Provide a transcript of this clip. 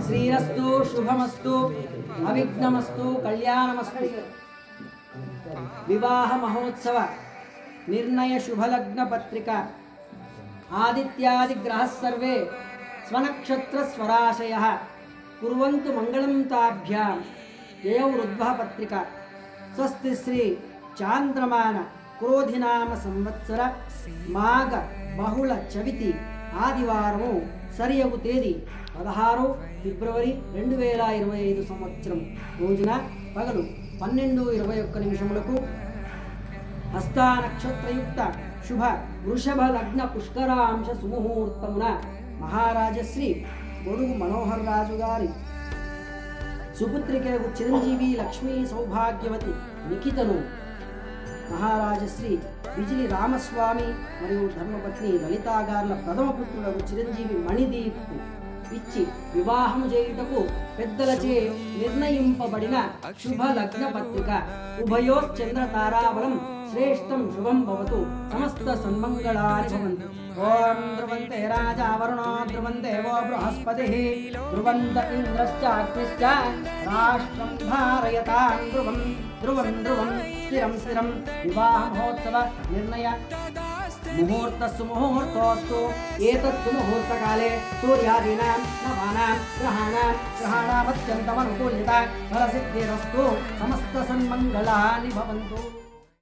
శ్రీరస్తు శుభమస్తు అవిఘ్నమస్తు కళ్యాణమస్తు. వివాహ మహోత్సవ నిర్ణయ శుభలగ్న పత్రిక. ఆదిత్యాది గ్రహ సర్వే స్వనక్షత్ర స్వరాశయ కుర్వంతు మంగళం తాభ్యాం. యయౌ రుద్భ పత్రిక. స్వస్తి శ్రీ చాంద్రమాన క్రోధినామ సంవత్సర మాఘ బహుళ చవితి ఆదివారము సరియగు తేదీ 16 ఫిబ్రవరి 2025 సంవత్సరం రోజున పగలు 12:21 హస్తా నక్షత్రయుక్త శుభ వృషభ లగ్న పుష్కరాంశ సుముహూర్తమున మహారాజశ్రీ గొడుగు మనోహర్ రాజు గారి సుపుత్రికకు చిరంజీవి లక్ష్మీ సౌభాగ్యవతి నిఖితను మహారాజశ్రీ బిజిలి రామస్వామి మరియు ధర్మపత్ని లలితా గార్ల ప్రథమ పుత్రులకు చిరంజీవి మణిదీప్ ఇచ్చి వివాహము చేయుటకు పెద్దలచే నిర్ణయింపబడిన శుభ లగ్న పత్రిక. ఉభయోశ్చంద్ర తారాబలం శ్రేష్టం శుభం భవతు. సమస్త సన్మంగళాని భవంతు. ఓం ధ్రువంతే రాజా వరుణో ధ్రువంతే వో బృహస్పతిః ధ్రువంత ఇంద్రశ్చ అగ్నిశ్చ రాష్ట్రం ధారయతాం ధ్రువం ధ్రువం ధ్రువం స్థిరం స్థిరం. వివాహ మహోత్సవ నిర్ణయ ముహూర్తస్సు ముహూర్తోస్తు. ఏతత్సు ముహూర్తకాలే సూర్యాదీనాం నవానాం గ్రహాణామత్యంతమనుకూల్యత ఫలసిద్ధిరస్తు. సమస్త సన్మంగళాని భవంతు.